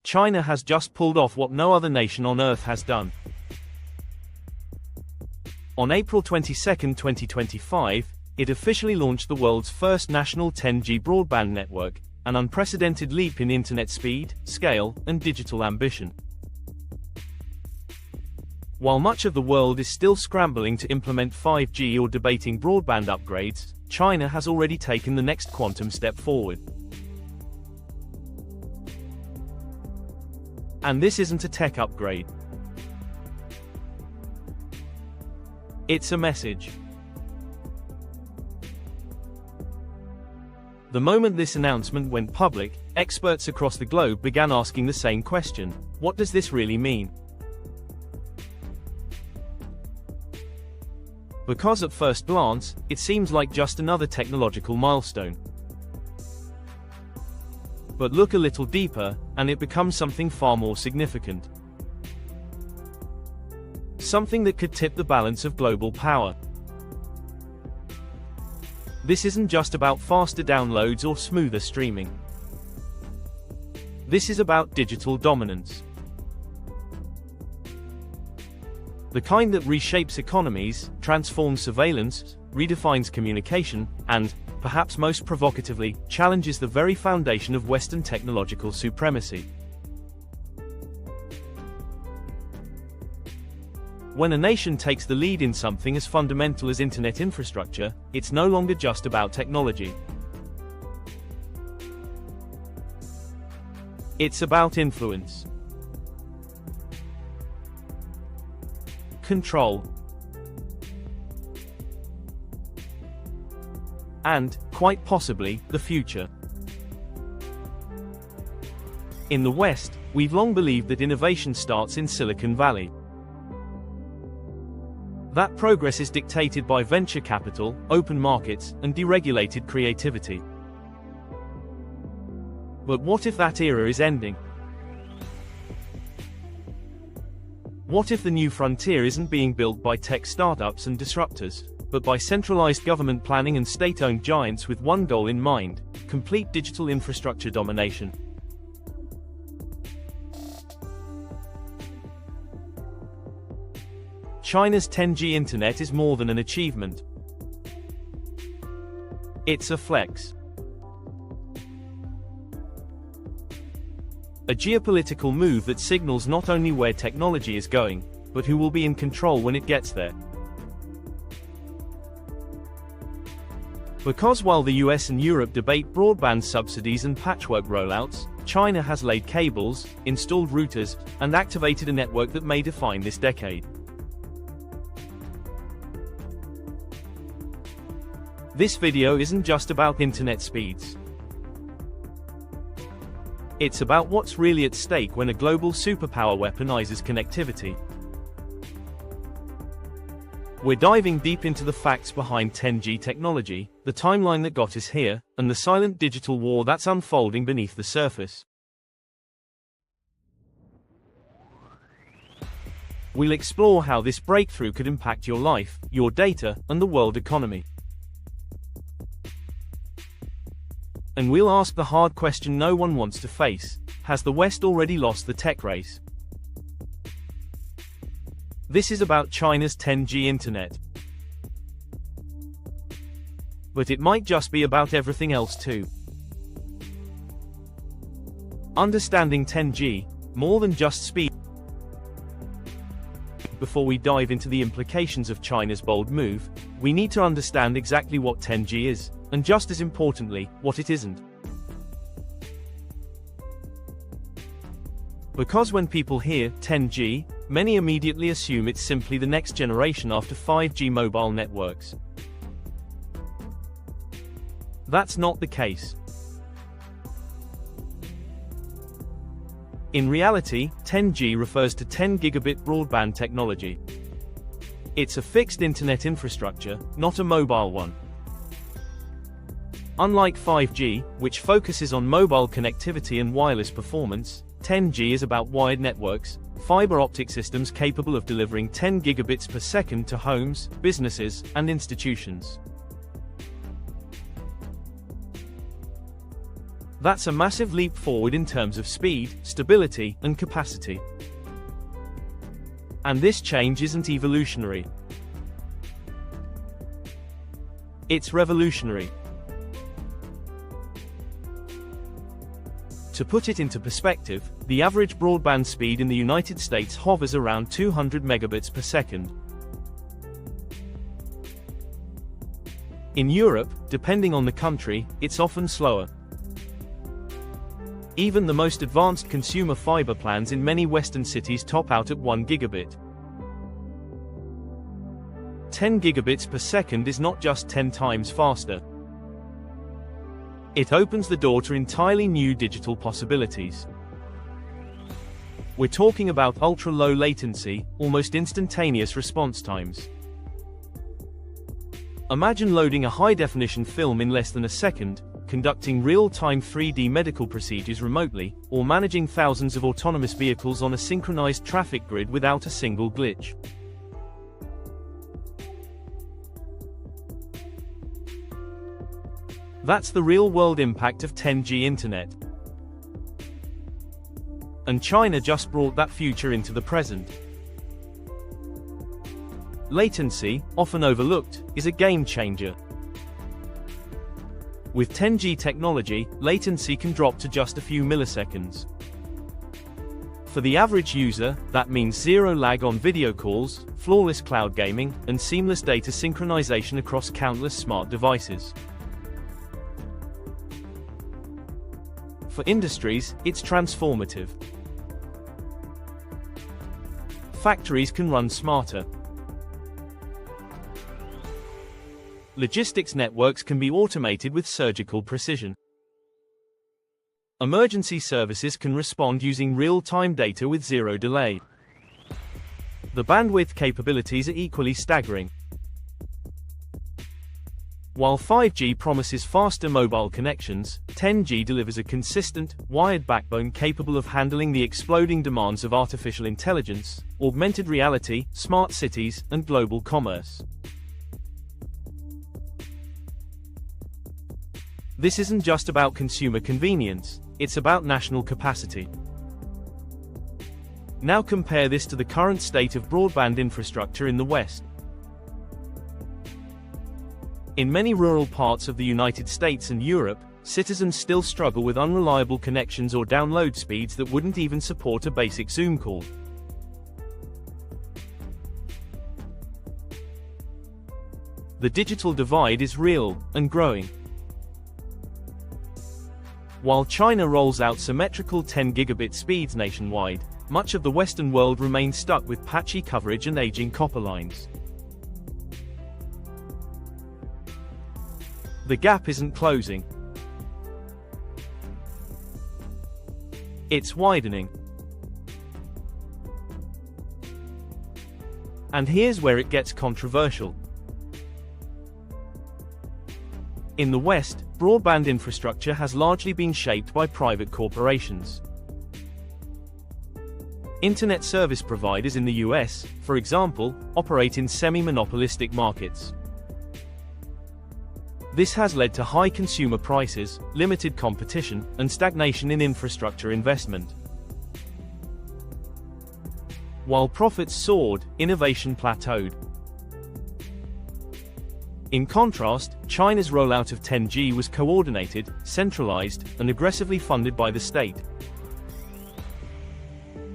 China has just pulled off what no other nation on Earth has done. On April 22, 2025, it officially launched the world's first national 10G broadband network, an unprecedented leap in internet speed, scale, and digital ambition. While much of the world is still scrambling to implement 5G or debating broadband upgrades, China has already taken the next quantum step forward. And this isn't a tech upgrade. It's a message. The moment this announcement went public, experts across the globe began asking the same question: what does this really mean? Because at first glance, it seems like just another technological milestone. But look a little deeper, and it becomes something far more significant. Something that could tip the balance of global power. This isn't just about faster downloads or smoother streaming. This is about digital dominance. The kind that reshapes economies, transforms surveillance, redefines communication, and, perhaps most provocatively, challenges the very foundation of Western technological supremacy. When a nation takes the lead in something as fundamental as internet infrastructure, it's no longer just about technology. It's about influence, control, and, quite possibly, the future. In the West, we've long believed that innovation starts in Silicon Valley. That progress is dictated by venture capital, open markets, and deregulated creativity. But what if that era is ending? What if the new frontier isn't being built by tech startups and disruptors, but by centralized government planning and state-owned giants with one goal in mind: complete digital infrastructure domination? China's 10G internet is more than an achievement. It's a flex. A geopolitical move that signals not only where technology is going, but who will be in control when it gets there. Because while the US and Europe debate broadband subsidies and patchwork rollouts, China has laid cables, installed routers, and activated a network that may define this decade. This video isn't just about internet speeds. It's about what's really at stake when a global superpower weaponizes connectivity. We're diving deep into the facts behind 10G technology, the timeline that got us here, and the silent digital war that's unfolding beneath the surface. We'll explore how this breakthrough could impact your life, your data, and the world economy. And we'll ask the hard question no one wants to face: has the West already lost the tech race? This is about China's 10G internet. But it might just be about everything else too. Understanding 10G, more than just speed. Before we dive into the implications of China's bold move, we need to understand exactly what 10G is, and just as importantly, what it isn't. Because when people hear 10G, many immediately assume it's simply the next generation after 5G mobile networks. That's not the case. In reality, 10G refers to 10 gigabit broadband technology. It's a fixed internet infrastructure, not a mobile one. Unlike 5G, which focuses on mobile connectivity and wireless performance, 10G is about wired networks, fiber optic systems capable of delivering 10 gigabits per second to homes, businesses, and That's a massive leap forward in terms of speed, stability, and capacity. And this change isn't evolutionary. It's revolutionary. To put it into perspective, the average broadband speed in the United States hovers around 200 megabits per second. In Europe, depending on the country, it's often slower. Even the most advanced consumer fiber plans in many Western cities top out at 1 gigabit. 10 gigabits per second is not just 10 times faster. It opens the door to entirely new digital possibilities. We're talking about ultra-low latency, almost instantaneous response times. Imagine loading a high-definition film in less than a second, conducting real-time 3D medical procedures remotely, or managing thousands of autonomous vehicles on a synchronized traffic grid without a single glitch. That's the real-world impact of 10G internet. And China just brought that future into the present. Latency, often overlooked, is a game changer. With 10G technology, latency can drop to just a few milliseconds. For the average user, that means zero lag on video calls, flawless cloud gaming, and seamless data synchronization across countless smart devices. For industries, it's transformative. Factories can run smarter. Logistics networks can be automated with surgical precision. Emergency services can respond using real-time data with zero delay. The bandwidth capabilities are equally staggering. While 5G promises faster mobile connections, 10G delivers a consistent, wired backbone capable of handling the exploding demands of artificial intelligence, augmented reality, smart cities, and global commerce. This isn't just about consumer convenience, it's about national capacity. Now compare this to the current state of broadband infrastructure in the West. In many rural parts of the United States and Europe, citizens still struggle with unreliable connections or download speeds that wouldn't even support a basic Zoom call. The digital divide is real and growing. While China rolls out symmetrical 10 gigabit speeds nationwide, much of the Western world remains stuck with patchy coverage and aging copper lines. The gap isn't closing. It's widening. And here's where it gets controversial. In the West, broadband infrastructure has largely been shaped by private corporations. Internet service providers in the US, for example, operate in semi-monopolistic markets. This has led to high consumer prices, limited competition, and stagnation in infrastructure investment. While profits soared, innovation plateaued. In contrast, China's rollout of 10G was coordinated, centralized, and aggressively funded by the state.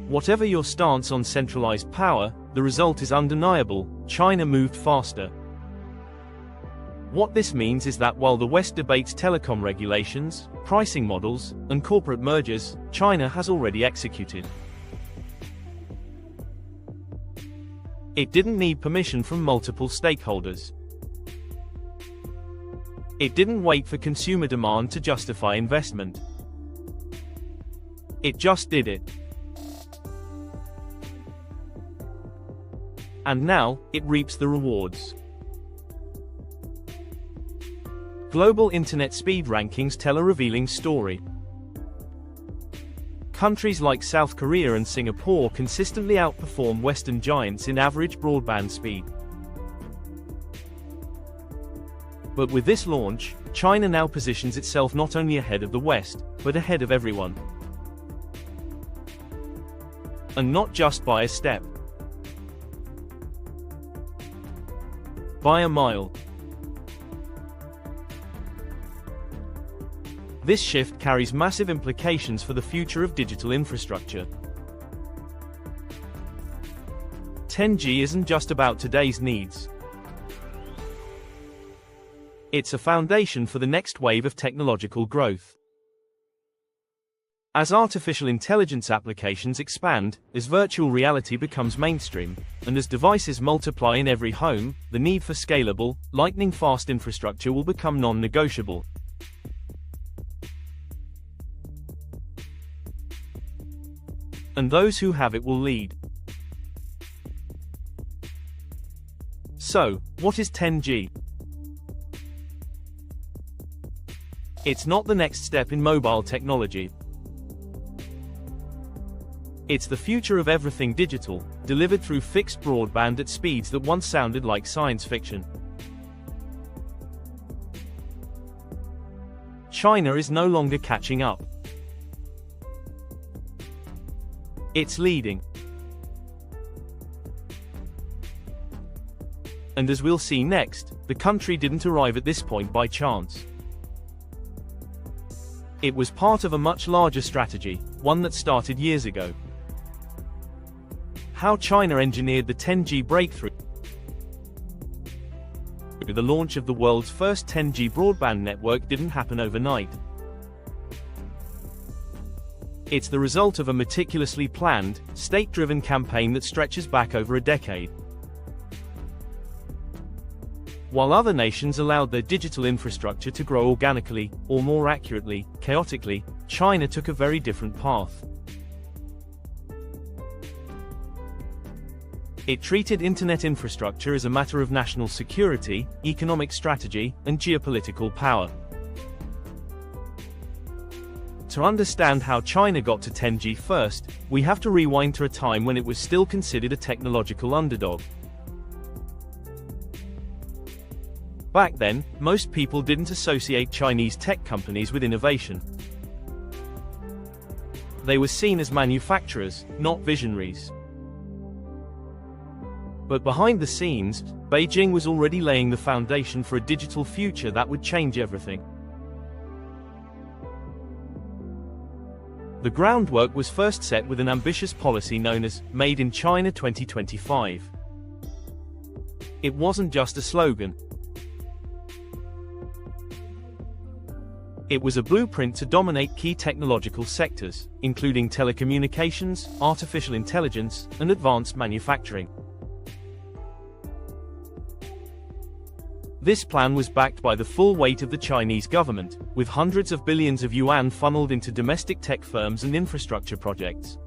Whatever your stance on centralized power, the result is undeniable: China moved faster. What this means is that while the West debates telecom regulations, pricing models, and corporate mergers, China has already executed. It didn't need permission from multiple stakeholders. It didn't wait for consumer demand to justify investment. It just did it. And now, it reaps the rewards. Global internet speed rankings tell a revealing story. Countries like South Korea and Singapore consistently outperform Western giants in average broadband speed. But with this launch, China now positions itself not only ahead of the West, but ahead of everyone. And not just by a step. By a mile. This shift carries massive implications for the future of digital infrastructure. 10G isn't just about today's needs. It's a foundation for the next wave of technological growth. As artificial intelligence applications expand, as virtual reality becomes mainstream, and as devices multiply in every home, the need for scalable, lightning-fast infrastructure will become non-negotiable. And those who have it will lead. So, what is 10G? It's not the next step in mobile technology. It's the future of everything digital, delivered through fixed broadband at speeds that once sounded like science fiction. China is no longer catching up. It's leading. And as we'll see next, the country didn't arrive at this point by chance. It was part of a much larger strategy, one that started years ago. How China engineered the 10G breakthrough. The launch of the world's first 10G broadband network didn't happen overnight. It's the result of a meticulously planned, state-driven campaign that stretches back over a decade. While other nations allowed their digital infrastructure to grow organically, or more accurately, chaotically, China took a very different path. It treated internet infrastructure as a matter of national security, economic strategy, and geopolitical power. To understand how China got to 10G first, we have to rewind to a time when it was still considered a technological underdog. Back then, most people didn't associate Chinese tech companies with innovation. They were seen as manufacturers, not visionaries. But behind the scenes, Beijing was already laying the foundation for a digital future that would change everything. The groundwork was first set with an ambitious policy known as Made in China 2025. It wasn't just a slogan. It was a blueprint to dominate key technological sectors, including telecommunications, artificial intelligence, and advanced manufacturing. This plan was backed by the full weight of the Chinese government, with hundreds of billions of yuan funneled into domestic tech firms and infrastructure projects.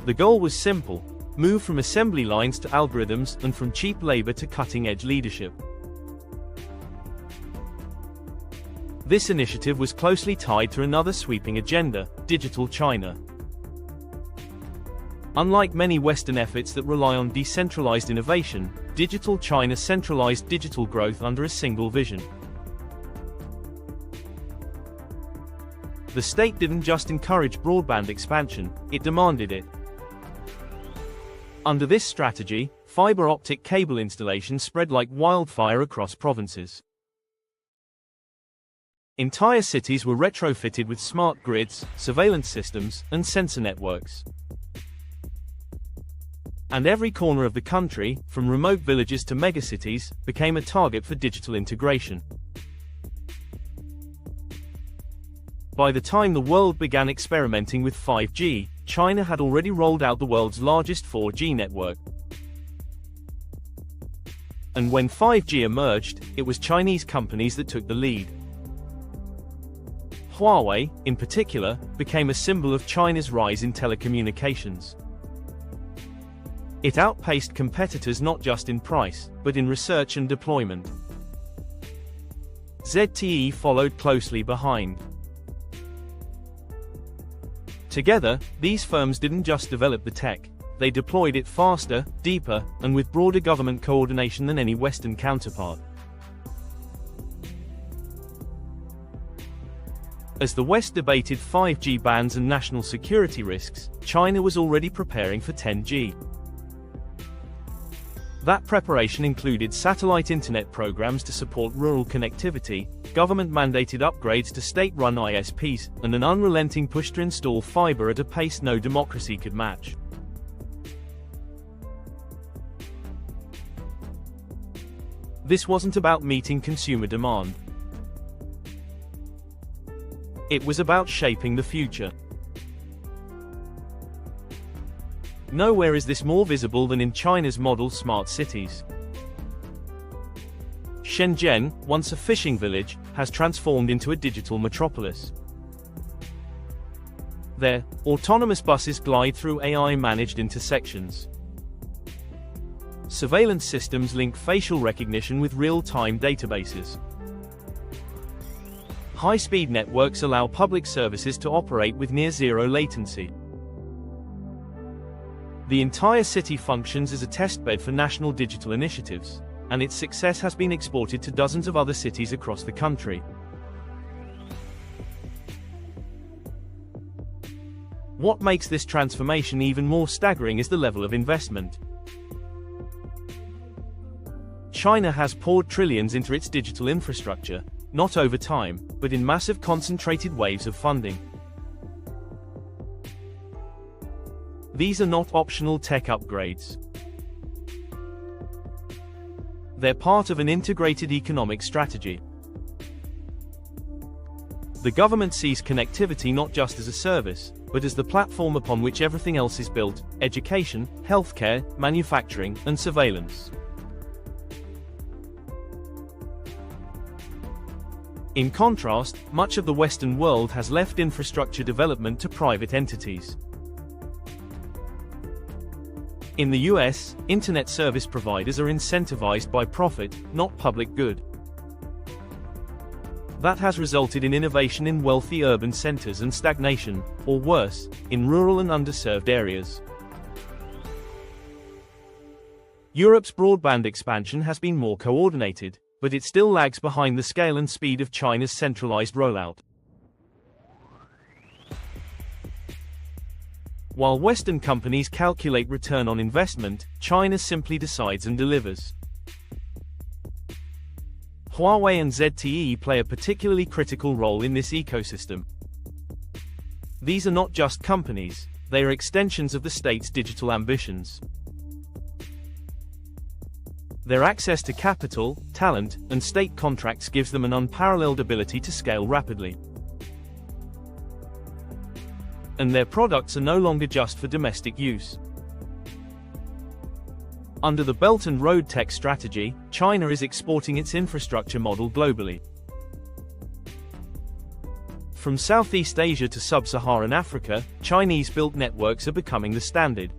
The goal was simple: move from assembly lines to algorithms and from cheap labor to cutting-edge leadership. This initiative was closely tied to another sweeping agenda: Digital China. Unlike many Western efforts that rely on decentralized innovation, Digital China centralized digital growth under a single vision. The state didn't just encourage broadband expansion, it demanded it. Under this strategy, fiber optic cable installation spread like wildfire across provinces. Entire cities were retrofitted with smart grids, surveillance systems, and sensor networks. And every corner of the country, from remote villages to megacities, became a target for digital integration. By the time the world began experimenting with 5G, China had already rolled out the world's largest 4G network. And when 5G emerged, it was Chinese companies that took the lead. Huawei, in particular, became a symbol of China's rise in telecommunications. It outpaced competitors not just in price, but in research and deployment. ZTE followed closely behind. Together, these firms didn't just develop the tech, they deployed it faster, deeper, and with broader government coordination than any Western counterpart. As the West debated 5G bans and national security risks, China was already preparing for 10G. That preparation included satellite internet programs to support rural connectivity, government-mandated upgrades to state-run ISPs, and an unrelenting push to install fiber at a pace no democracy could match. This wasn't about meeting consumer demand. It was about shaping the future. Nowhere is this more visible than in China's model smart cities. Shenzhen, once a fishing village, has transformed into a digital metropolis. There, autonomous buses glide through AI-managed intersections. Surveillance systems link facial recognition with real-time databases. High-speed networks allow public services to operate with near-zero latency. The entire city functions as a testbed for national digital initiatives, and its success has been exported to dozens of other cities across the country. What makes this transformation even more staggering is the level of investment. China has poured trillions into its digital infrastructure, not over time, but in massive concentrated waves of funding. These are not optional tech upgrades. They're part of an integrated economic strategy. The government sees connectivity not just as a service, but as the platform upon which everything else is built: education, healthcare, manufacturing, and surveillance. In contrast, much of the Western world has left infrastructure development to private entities. In the US, internet service providers are incentivized by profit, not public good. That has resulted in innovation in wealthy urban centers and stagnation, or worse, in rural and underserved areas. Europe's broadband expansion has been more coordinated, but it still lags behind the scale and speed of China's centralized rollout. While Western companies calculate return on investment, China simply decides and delivers. Huawei and ZTE play a particularly critical role in this ecosystem. These are not just companies, they are extensions of the state's digital ambitions. Their access to capital, talent, and state contracts gives them an unparalleled ability to scale rapidly. And their products are no longer just for domestic use. Under the Belt and Road Tech strategy, China is exporting its infrastructure model globally. From Southeast Asia to Sub-Saharan Africa, Chinese-built networks are becoming the standard.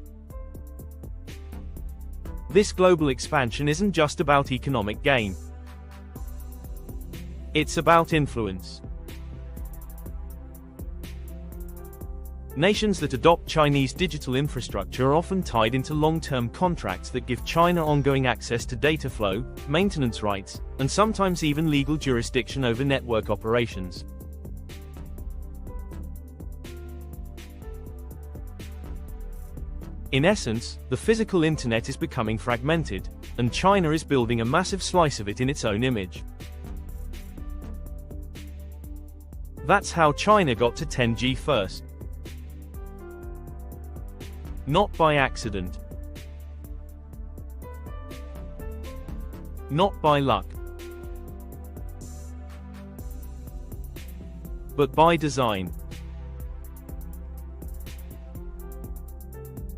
This global expansion isn't just about economic gain. It's about influence. Nations that adopt Chinese digital infrastructure are often tied into long-term contracts that give China ongoing access to data flow, maintenance rights, and sometimes even legal jurisdiction over network operations. In essence, the physical internet is becoming fragmented, and China is building a massive slice of it in its own image. That's how China got to 10G first. Not by accident. Not by luck. But by design.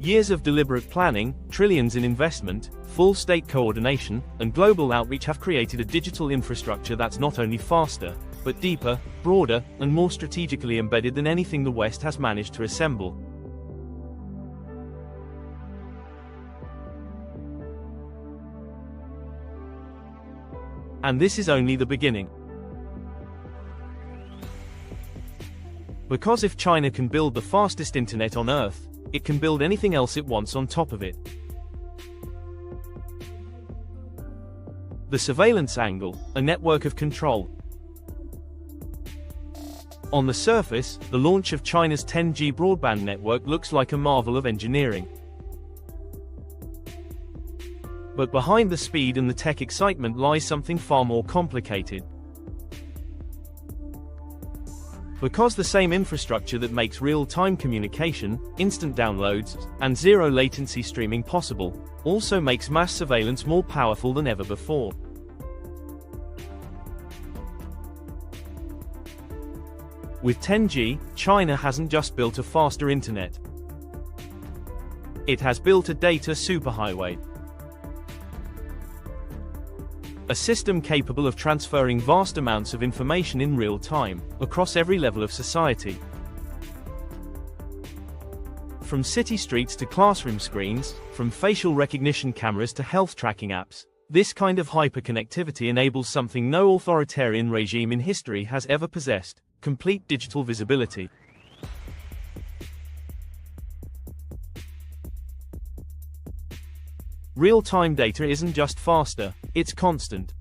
Years of deliberate planning, trillions in investment, full state coordination, and global outreach have created a digital infrastructure that's not only faster, but deeper, broader, and more strategically embedded than anything the West has managed to assemble. And this is only the beginning. Because if China can build the fastest internet on Earth, it can build anything else it wants on top of it. The surveillance angle, a network of control. On the surface, the launch of China's 10G broadband network looks like a marvel of engineering. But behind the speed and the tech excitement lies something far more complicated. Because the same infrastructure that makes real-time communication, instant downloads, and zero latency streaming possible, also makes mass surveillance more powerful than ever before. With 10G, China hasn't just built a faster internet. It has built a data superhighway. A system capable of transferring vast amounts of information in real time, across every level of society. From city streets to classroom screens, from facial recognition cameras to health tracking apps, this kind of hyperconnectivity enables something no authoritarian regime in history has ever possessed: complete digital visibility. Real-time data isn't just faster, it's constant.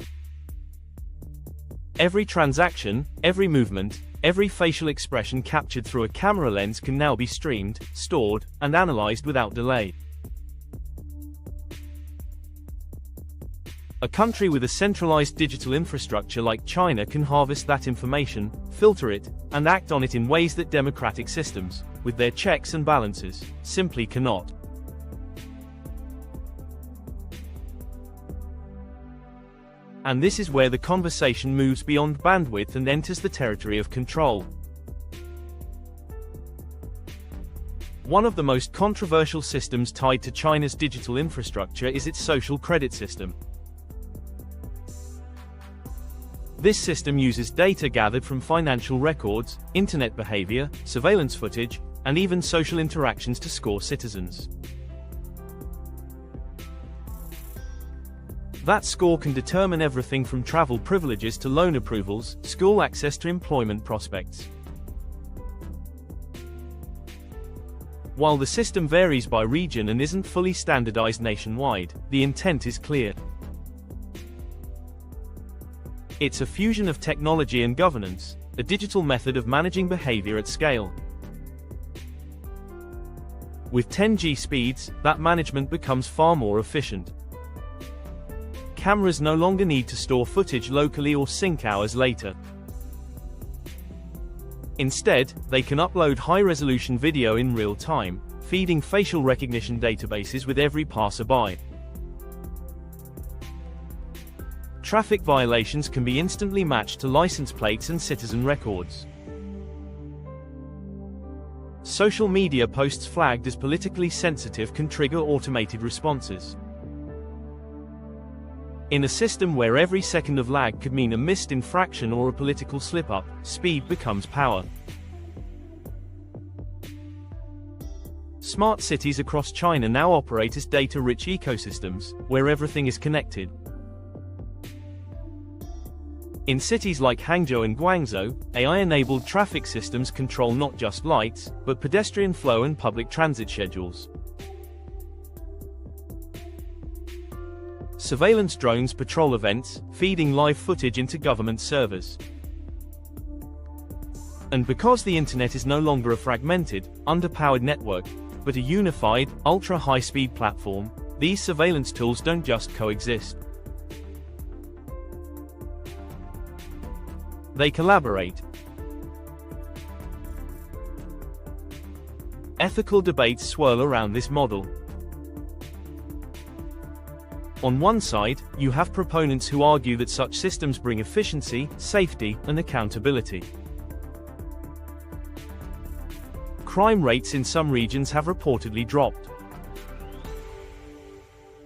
Every transaction, every movement, every facial expression captured through a camera lens can now be streamed, stored, and analyzed without delay. A country with a centralized digital infrastructure like China can harvest that information, filter it, and act on it in ways that democratic systems, with their checks and balances, simply cannot. And this is where the conversation moves beyond bandwidth and enters the territory of control. One of the most controversial systems tied to China's digital infrastructure is its social credit system. This system uses data gathered from financial records, internet behavior, surveillance footage, and even social interactions to score citizens. That score can determine everything from travel privileges to loan approvals, school access to employment prospects. While the system varies by region and isn't fully standardized nationwide, the intent is clear. It's a fusion of technology and governance, a digital method of managing behavior at scale. With 10G speeds, that management becomes far more efficient. Cameras no longer need to store footage locally or sync hours later. Instead, they can upload high-resolution video in real time, feeding facial recognition databases with every passerby. Traffic violations can be instantly matched to license plates and citizen records. Social media posts flagged as politically sensitive can trigger automated responses. In a system where every second of lag could mean a missed infraction or a political slip-up, speed becomes power. Smart cities across China now operate as data-rich ecosystems, where everything is connected. In cities like Hangzhou and Guangzhou, AI-enabled traffic systems control not just lights, but pedestrian flow and public transit schedules. Surveillance drones patrol events, feeding live footage into government servers. And because the internet is no longer a fragmented, underpowered network, but a unified, ultra-high-speed platform, these surveillance tools don't just coexist. They collaborate. Ethical debates swirl around this model. On one side, you have proponents who argue that such systems bring efficiency, safety, and accountability. Crime rates in some regions have reportedly dropped.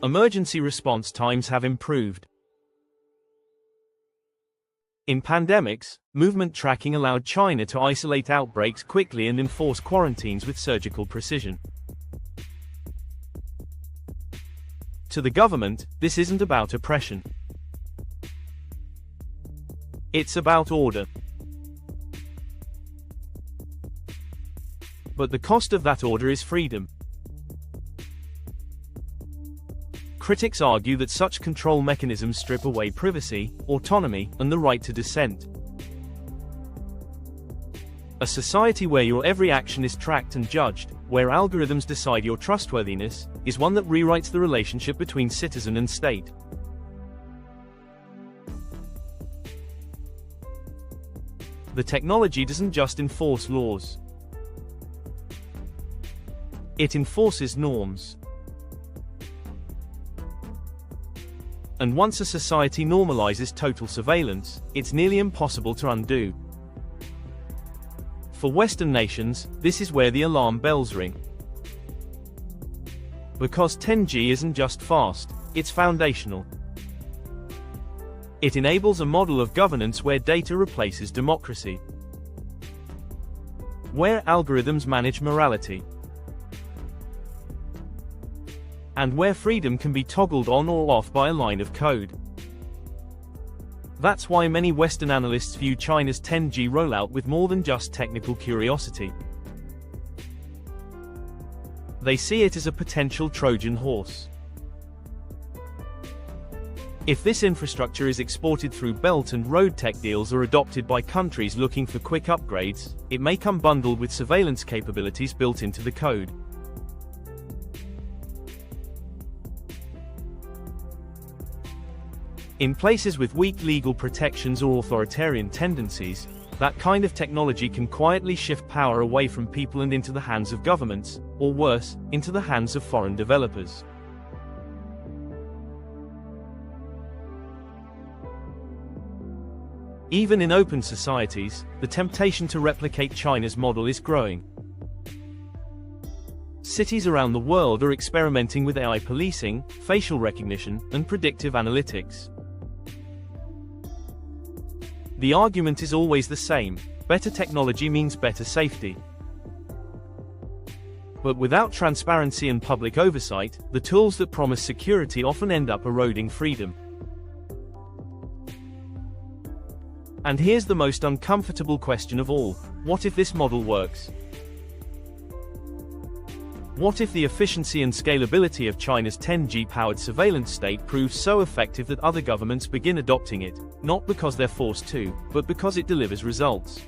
Emergency response times have improved. In pandemics, movement tracking allowed China to isolate outbreaks quickly and enforce quarantines with surgical precision. To the government, this isn't about oppression. It's about order. But the cost of that order is freedom. critics argue that such control mechanisms strip away privacy, autonomy, and the right to dissent. A society where your every action is tracked and judged, where algorithms decide your trustworthiness, is one that rewrites the relationship between citizen and state. The technology doesn't just enforce laws. It enforces norms. And once a society normalizes total surveillance, it's nearly impossible to undo. For Western nations, this is where the alarm bells ring. Because 10G isn't just fast, it's foundational. It enables a model of governance where data replaces democracy, where algorithms manage morality, and where freedom can be toggled on or off by a line of code. That's why many Western analysts view China's 10G rollout with more than just technical curiosity. They see it as a potential Trojan horse. If this infrastructure is exported through Belt and Road tech deals or adopted by countries looking for quick upgrades, it may come bundled with surveillance capabilities built into the code. In places with weak legal protections or authoritarian tendencies, that kind of technology can quietly shift power away from people and into the hands of governments, or worse, into the hands of foreign developers. Even in open societies, the temptation to replicate China's model is growing. Cities around the world are experimenting with AI policing, facial recognition, and predictive analytics. The argument is always the same: better technology means better safety. But without transparency and public oversight, the tools that promise security often end up eroding freedom. And here's the most uncomfortable question of all: what if this model works? What if the efficiency and scalability of China's 10G-powered surveillance state proves so effective that other governments begin adopting it, not because they're forced to, but because it delivers results?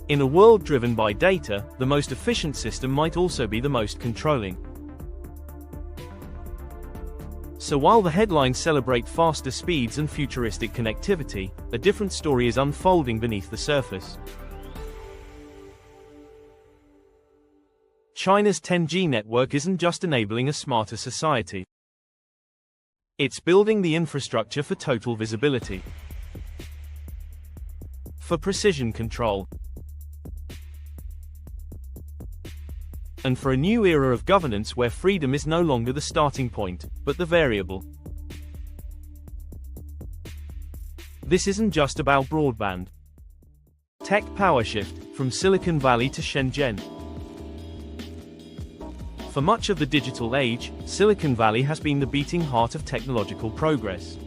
In a world driven by data, the most efficient system might also be the most controlling. So while the headlines celebrate faster speeds and futuristic connectivity, a different story is unfolding beneath the surface. China's 10G network isn't just enabling a smarter society. It's building the infrastructure for total visibility, for precision control, and for a new era of governance where freedom is no longer the starting point, but the variable. This isn't just about broadband. Tech power shift, from Silicon Valley to Shenzhen. For much of the digital age, Silicon Valley has been the beating heart of technological progress.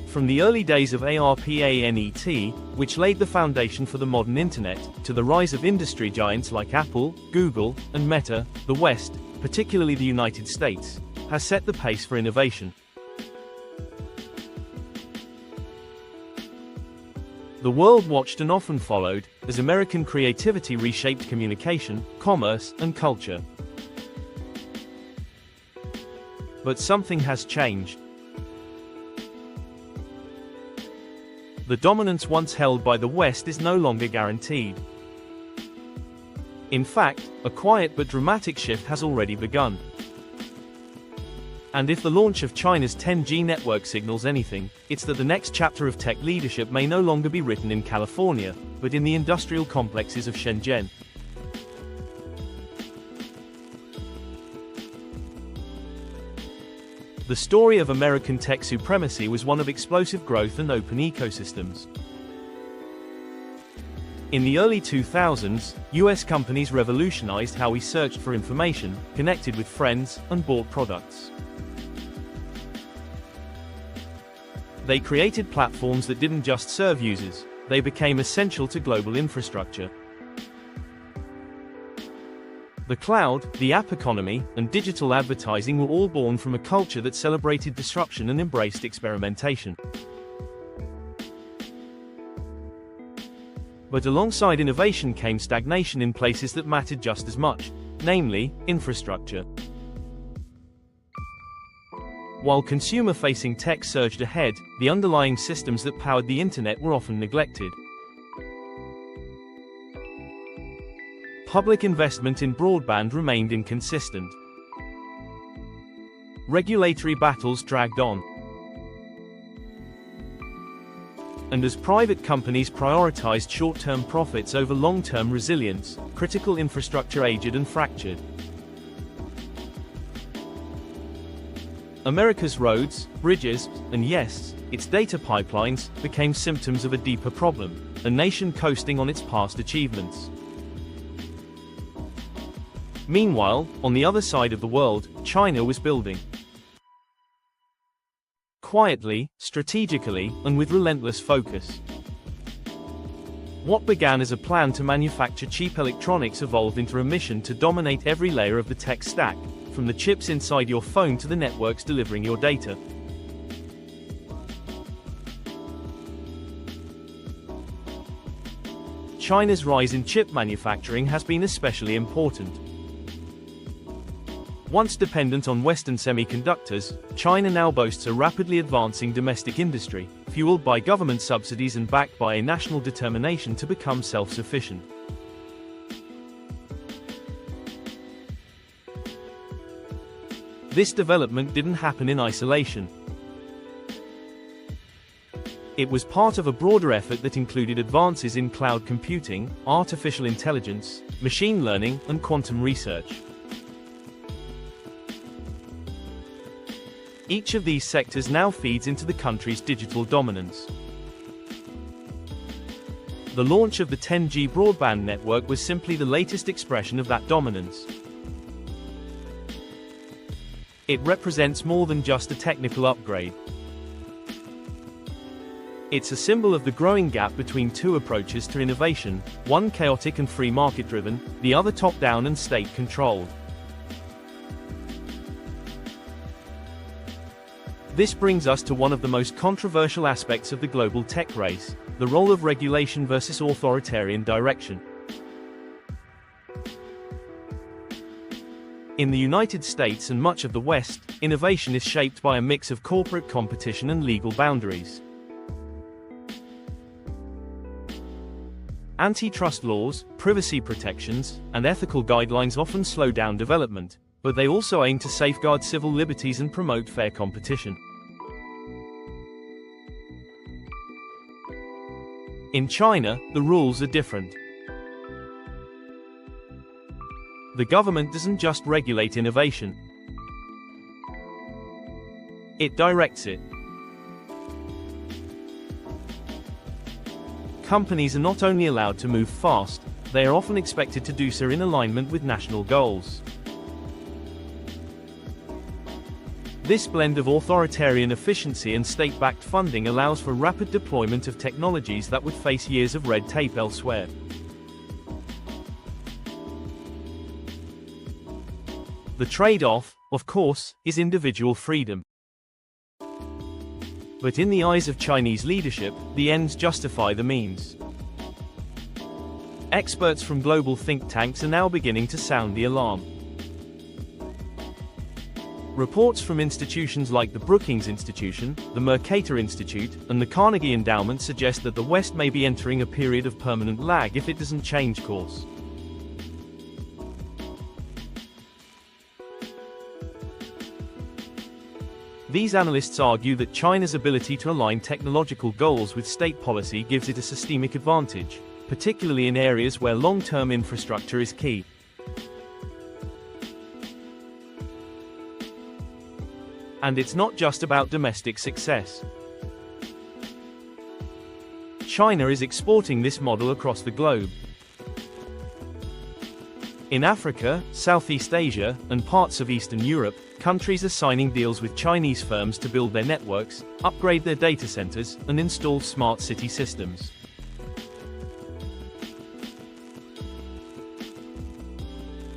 From the early days of ARPANET, which laid the foundation for the modern internet, to the rise of industry giants like Apple, Google, and Meta, the West, particularly the United States, has set the pace for innovation. The world watched and often followed, as American creativity reshaped communication, commerce, and culture. But something has changed. The dominance once held by the West is no longer guaranteed. In fact, a quiet but dramatic shift has already begun. And if the launch of China's 10G network signals anything, it's that the next chapter of tech leadership may no longer be written in California, but in the industrial complexes of Shenzhen. The story of American tech supremacy was one of explosive growth and open ecosystems. In the early 2000s, US companies revolutionized how we searched for information, connected with friends, and bought products. They created platforms that didn't just serve users, they became essential to global infrastructure. The cloud, the app economy, and digital advertising were all born from a culture that celebrated disruption and embraced experimentation. But alongside innovation came stagnation in places that mattered just as much, namely, infrastructure. While consumer-facing tech surged ahead, the underlying systems that powered the internet were often neglected. Public investment in broadband remained inconsistent. Regulatory battles dragged on. And as private companies prioritized short-term profits over long-term resilience, critical infrastructure aged and fractured. America's roads, bridges, and yes, its data pipelines, became symptoms of a deeper problem, a nation coasting on its past achievements. Meanwhile, on the other side of the world, China was building. Quietly, strategically, and with relentless focus. What began as a plan to manufacture cheap electronics evolved into a mission to dominate every layer of the tech stack, from the chips inside your phone to the networks delivering your data. China's rise in chip manufacturing has been especially important. Once dependent on Western semiconductors, China now boasts a rapidly advancing domestic industry, fueled by government subsidies and backed by a national determination to become self-sufficient. This development didn't happen in isolation. It was part of a broader effort that included advances in cloud computing, artificial intelligence, machine learning, and quantum research. Each of these sectors now feeds into the country's digital dominance. The launch of the 10G broadband network was simply the latest expression of that dominance. It represents more than just a technical upgrade. It's a symbol of the growing gap between two approaches to innovation, one chaotic and free market-driven, the other top-down and state-controlled. This brings us to one of the most controversial aspects of the global tech race, the role of regulation versus authoritarian direction. In the United States and much of the West, innovation is shaped by a mix of corporate competition and legal boundaries. Antitrust laws, privacy protections, and ethical guidelines often slow down development, but they also aim to safeguard civil liberties and promote fair competition. In China, the rules are different. The government doesn't just regulate innovation. It directs it. Companies are not only allowed to move fast, they are often expected to do so in alignment with national goals. This blend of authoritarian efficiency and state-backed funding allows for rapid deployment of technologies that would face years of red tape elsewhere. The trade-off, of course, is individual freedom. But in the eyes of Chinese leadership, the ends justify the means. Experts from global think tanks are now beginning to sound the alarm. Reports from institutions like the Brookings Institution, the Mercator Institute, and the Carnegie Endowment suggest that the West may be entering a period of permanent lag if it doesn't change course. These analysts argue that China's ability to align technological goals with state policy gives it a systemic advantage, particularly in areas where long-term infrastructure is key. And it's not just about domestic success. China is exporting this model across the globe. In Africa, Southeast Asia, and parts of Eastern Europe, countries are signing deals with Chinese firms to build their networks, upgrade their data centers, and install smart city systems.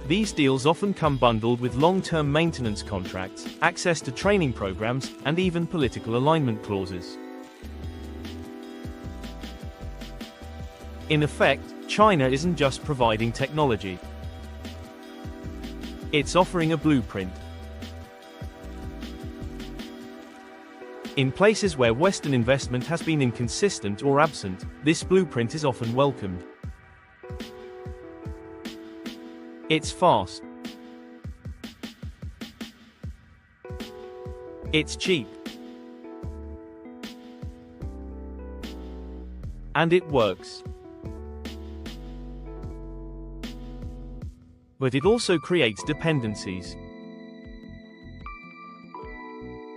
These deals often come bundled with long-term maintenance contracts, access to training programs, and even political alignment clauses. In effect, China isn't just providing technology. It's offering a blueprint. In places where Western investment has been inconsistent or absent, this blueprint is often welcomed. It's fast. It's cheap. And it works. But it also creates dependencies.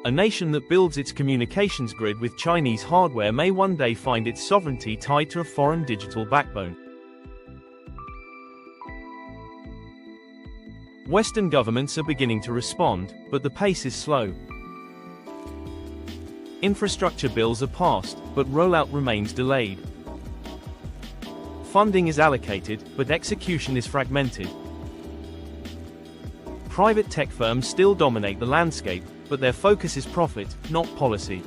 A nation that builds its communications grid with Chinese hardware may one day find its sovereignty tied to a foreign digital backbone. Western governments are beginning to respond, but the pace is slow. Infrastructure bills are passed, but rollout remains delayed. Funding is allocated, but execution is fragmented. Private tech firms still dominate the landscape, but their focus is profit, not policy.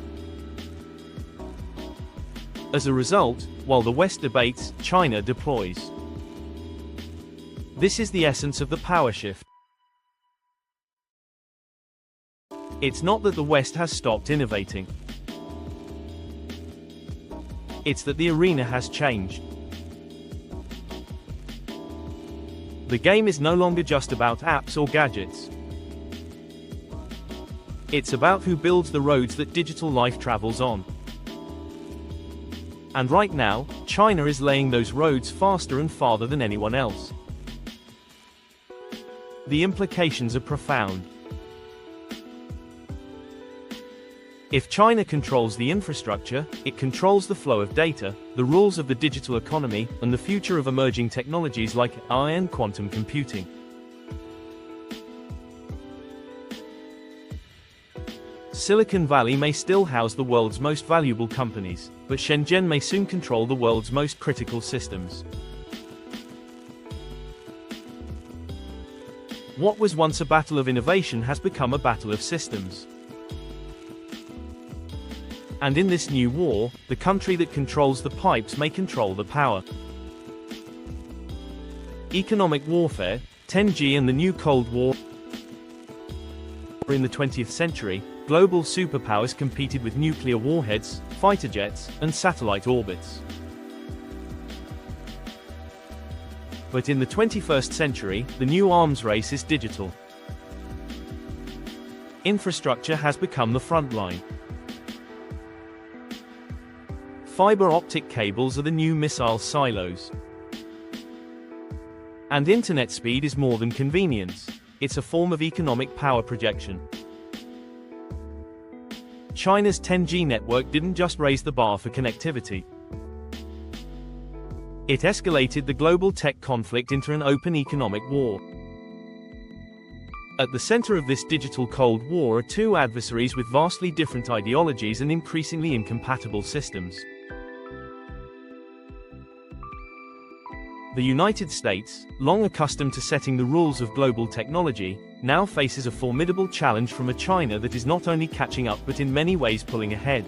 As a result, while the West debates, China deploys. This is the essence of the power shift. It's not that the West has stopped innovating. It's that the arena has changed. The game is no longer just about apps or gadgets. It's about who builds the roads that digital life travels on. And right now, China is laying those roads faster and farther than anyone else. The implications are profound. If China controls the infrastructure, it controls the flow of data, the rules of the digital economy, and the future of emerging technologies like AI and quantum computing. Silicon Valley may still house the world's most valuable companies, but Shenzhen may soon control the world's most critical systems. What was once a battle of innovation has become a battle of systems. And in this new war, the country that controls the pipes may control the power. Economic warfare, 10G and the new Cold War. In the 20th century, global superpowers competed with nuclear warheads, fighter jets, and satellite orbits. But in the 21st century, the new arms race is digital. Infrastructure has become the front line. Fiber optic cables are the new missile silos. And internet speed is more than convenience, it's a form of economic power projection. China's 10G network didn't just raise the bar for connectivity. It escalated the global tech conflict into an open economic war. At the center of this digital Cold War are two adversaries with vastly different ideologies and increasingly incompatible systems. The United States, long accustomed to setting the rules of global technology, now faces a formidable challenge from a China that is not only catching up but in many ways pulling ahead.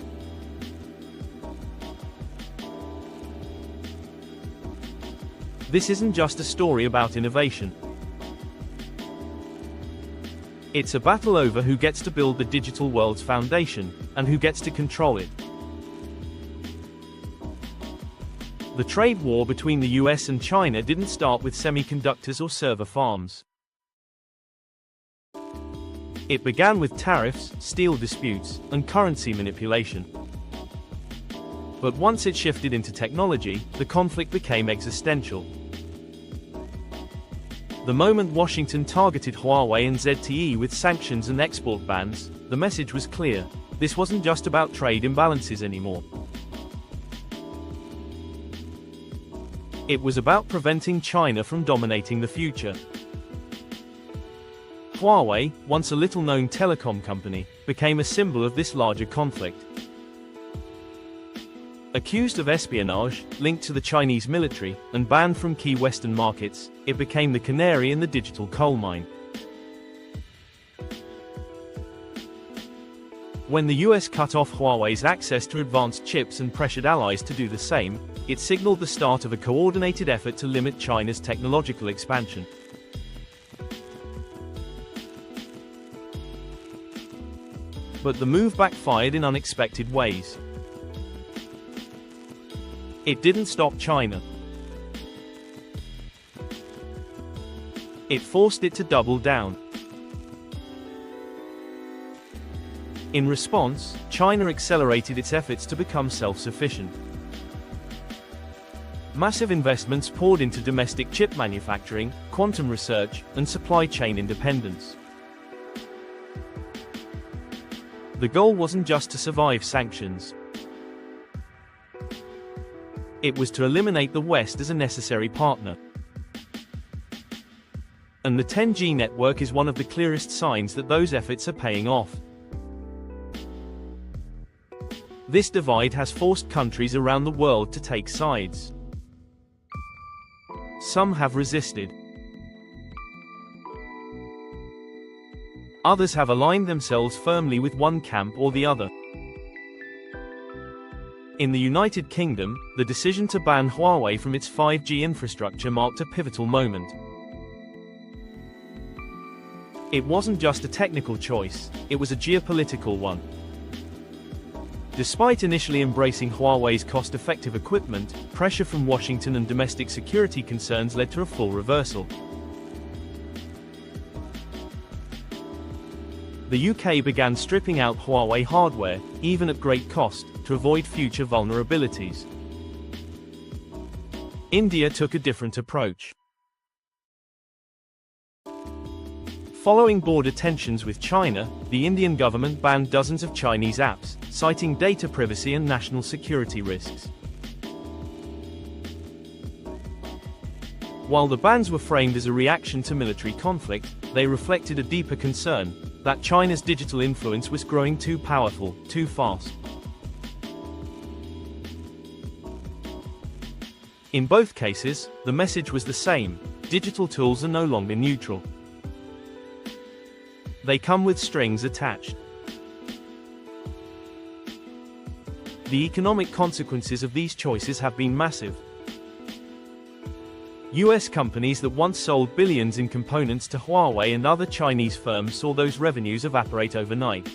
This isn't just a story about innovation. It's a battle over who gets to build the digital world's foundation, and who gets to control it. The trade war between the US and China didn't start with semiconductors or server farms. It began with tariffs, steel disputes, and currency manipulation. But once it shifted into technology, the conflict became existential. The moment Washington targeted Huawei and ZTE with sanctions and export bans, the message was clear: this wasn't just about trade imbalances anymore. It was about preventing China from dominating the future. Huawei, once a little-known telecom company, became a symbol of this larger conflict. Accused of espionage, linked to the Chinese military, and banned from key Western markets, it became the canary in the digital coal mine. When the US cut off Huawei's access to advanced chips and pressured allies to do the same, it signaled the start of a coordinated effort to limit China's technological expansion. But the move backfired in unexpected ways. It didn't stop China. It forced it to double down. In response, China accelerated its efforts to become self-sufficient. Massive investments poured into domestic chip manufacturing, quantum research, and supply chain independence. The goal wasn't just to survive sanctions. It was to eliminate the West as a necessary partner. And the 10G network is one of the clearest signs that those efforts are paying off. This divide has forced countries around the world to take sides. Some have resisted. Others have aligned themselves firmly with one camp or the other. In the United Kingdom, the decision to ban Huawei from its 5G infrastructure marked a pivotal moment. It wasn't just a technical choice, it was a geopolitical one. Despite initially embracing Huawei's cost-effective equipment, pressure from Washington and domestic security concerns led to a full reversal. The UK began stripping out Huawei hardware, even at great cost, to avoid future vulnerabilities. India took a different approach. Following border tensions with China, the Indian government banned dozens of Chinese apps, citing data privacy and national security risks. While the bans were framed as a reaction to military conflict, they reflected a deeper concern that China's digital influence was growing too powerful, too fast. In both cases, the message was the same: digital tools are no longer neutral. They come with strings attached. The economic consequences of these choices have been massive. US companies that once sold billions in components to Huawei and other Chinese firms saw those revenues evaporate overnight.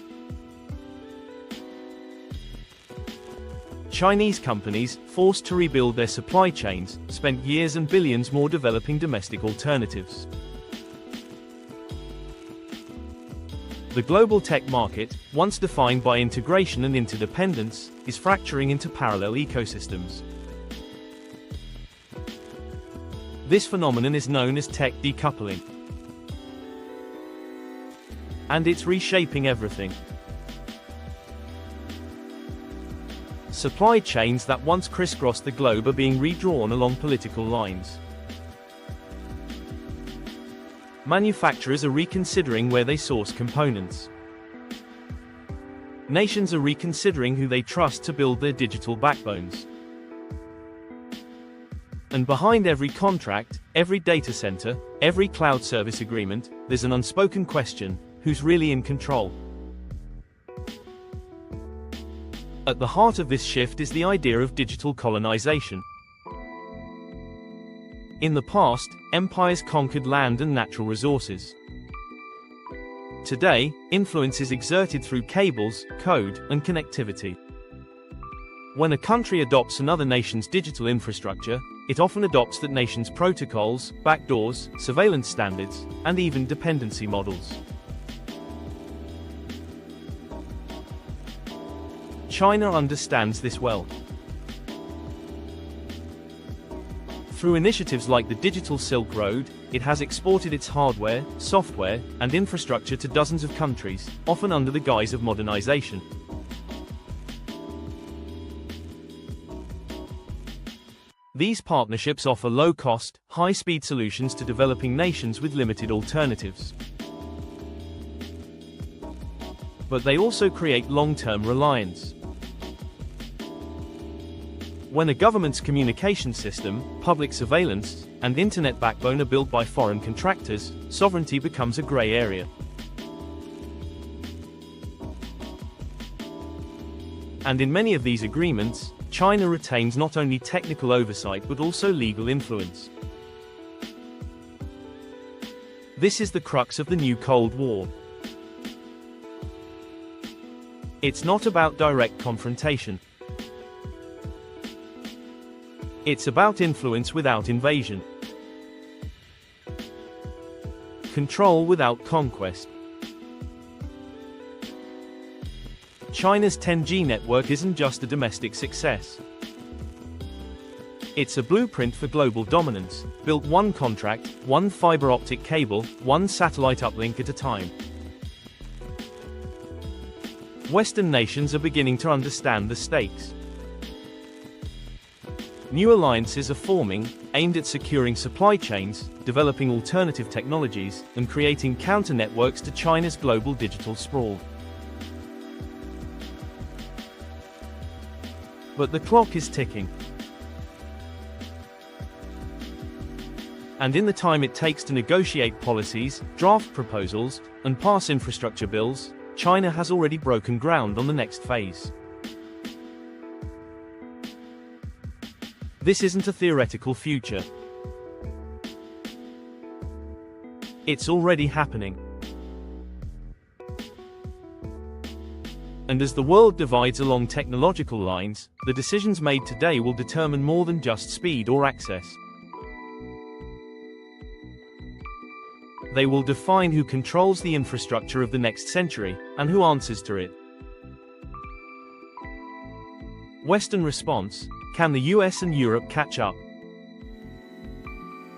Chinese companies, forced to rebuild their supply chains, spent years and billions more developing domestic alternatives. The global tech market, once defined by integration and interdependence, is fracturing into parallel ecosystems. This phenomenon is known as tech decoupling. And it's reshaping everything. Supply chains that once crisscrossed the globe are being redrawn along political lines. Manufacturers are reconsidering where they source components. Nations are reconsidering who they trust to build their digital backbones. And behind every contract, every data center, every cloud service agreement, there's an unspoken question: who's really in control? At the heart of this shift is the idea of digital colonization. In the past, empires conquered land and natural resources. Today, influence is exerted through cables, code, and connectivity. When a country adopts another nation's digital infrastructure, it often adopts that nation's protocols, backdoors, surveillance standards, and even dependency models. China understands this well. Through initiatives like the Digital Silk Road, it has exported its hardware, software, and infrastructure to dozens of countries, often under the guise of modernization. These partnerships offer low-cost, high-speed solutions to developing nations with limited alternatives. But they also create long-term reliance. When a government's communication system, public surveillance, and internet backbone are built by foreign contractors, sovereignty becomes a gray area. And in many of these agreements, China retains not only technical oversight but also legal influence. This is the crux of the new Cold War. It's not about direct confrontation. It's about influence without invasion. Control without conquest. China's 10G network isn't just a domestic success. It's a blueprint for global dominance, built one contract, one fiber optic cable, one satellite uplink at a time. Western nations are beginning to understand the stakes. New alliances are forming, aimed at securing supply chains, developing alternative technologies, and creating counter-networks to China's global digital sprawl. But the clock is ticking. And in the time it takes to negotiate policies, draft proposals, and pass infrastructure bills, China has already broken ground on the next phase. This isn't a theoretical future. It's already happening. And as the world divides along technological lines, the decisions made today will determine more than just speed or access. They will define who controls the infrastructure of the next century, and who answers to it. Western response: can the US and Europe catch up?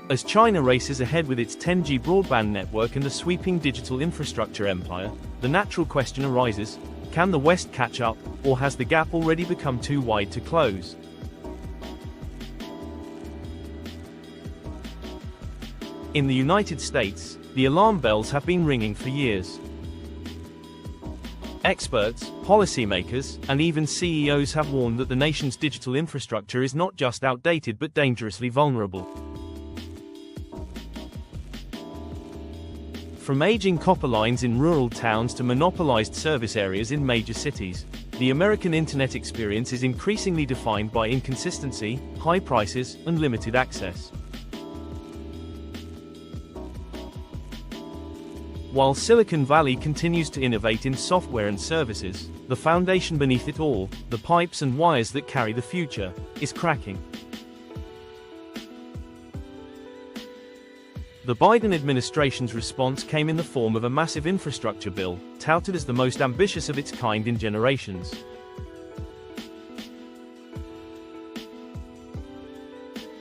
As China races ahead with its 10G broadband network and a sweeping digital infrastructure empire, the natural question arises: can the West catch up, or has the gap already become too wide to close? In the United States, the alarm bells have been ringing for years. Experts, policymakers, and even CEOs have warned that the nation's digital infrastructure is not just outdated but dangerously vulnerable. From aging copper lines in rural towns to monopolized service areas in major cities, the American internet experience is increasingly defined by inconsistency, high prices, and limited access. While Silicon Valley continues to innovate in software and services, the foundation beneath it all, the pipes and wires that carry the future, is cracking. The Biden administration's response came in the form of a massive infrastructure bill, touted as the most ambitious of its kind in generations.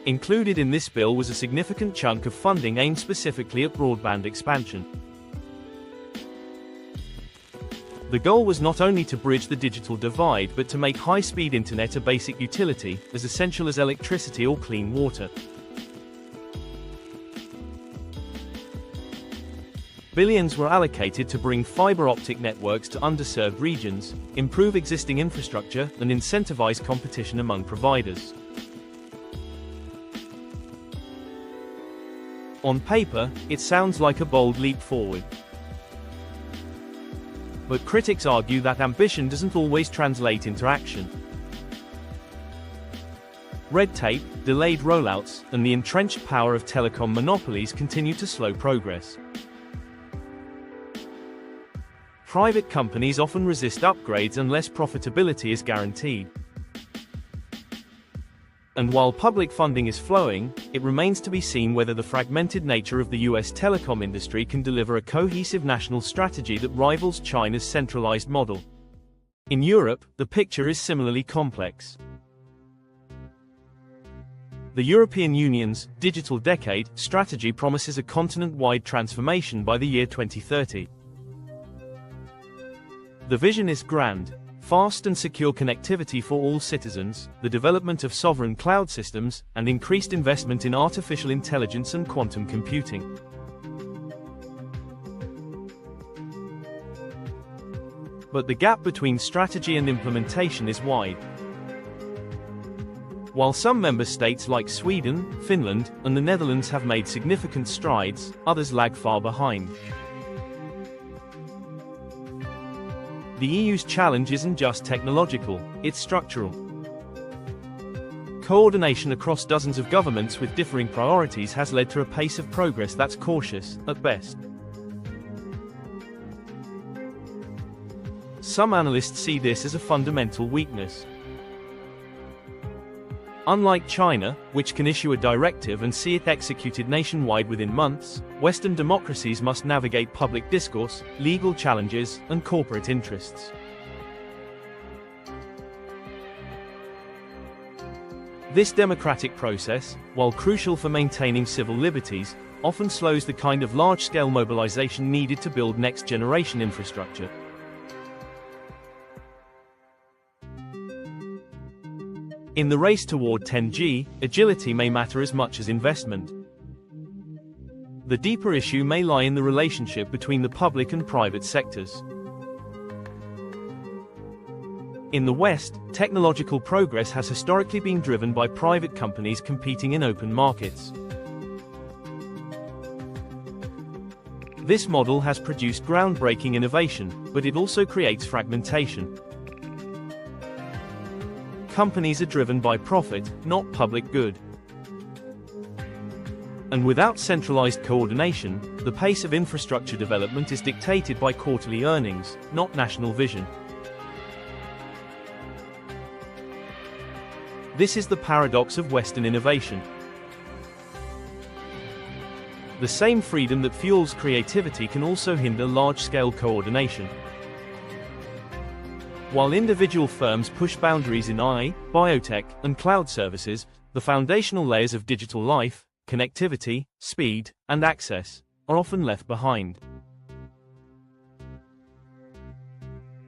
Included in this bill was a significant chunk of funding aimed specifically at broadband expansion. The goal was not only to bridge the digital divide but to make high-speed internet a basic utility, as essential as electricity or clean water. Billions were allocated to bring fiber optic networks to underserved regions, improve existing infrastructure, and incentivize competition among providers. On paper, it sounds like a bold leap forward. But critics argue that ambition doesn't always translate into action. Red tape, delayed rollouts, and the entrenched power of telecom monopolies continue to slow progress. Private companies often resist upgrades unless profitability is guaranteed. And while public funding is flowing, it remains to be seen whether the fragmented nature of the US telecom industry can deliver a cohesive national strategy that rivals China's centralized model. In Europe, the picture is similarly complex. The European Union's Digital Decade strategy promises a continent-wide transformation by the year 2030. The vision is grand: fast and secure connectivity for all citizens, the development of sovereign cloud systems, and increased investment in artificial intelligence and quantum computing. But the gap between strategy and implementation is wide. While some member states like Sweden, Finland, and the Netherlands have made significant strides, others lag far behind. The EU's challenge isn't just technological, it's structural. Coordination across dozens of governments with differing priorities has led to a pace of progress that's cautious, at best. Some analysts see this as a fundamental weakness. Unlike China, which can issue a directive and see it executed nationwide within months, Western democracies must navigate public discourse, legal challenges, and corporate interests. This democratic process, while crucial for maintaining civil liberties, often slows the kind of large-scale mobilization needed to build next-generation infrastructure. In the race toward 10G, agility may matter as much as investment. The deeper issue may lie in the relationship between the public and private sectors. In the West, technological progress has historically been driven by private companies competing in open markets. This model has produced groundbreaking innovation, but it also creates fragmentation. Companies are driven by profit, not public good. And without centralized coordination, the pace of infrastructure development is dictated by quarterly earnings, not national vision. This is the paradox of Western innovation. The same freedom that fuels creativity can also hinder large-scale coordination. While individual firms push boundaries in AI, biotech, and cloud services, the foundational layers of digital life, connectivity, speed, and access, are often left behind.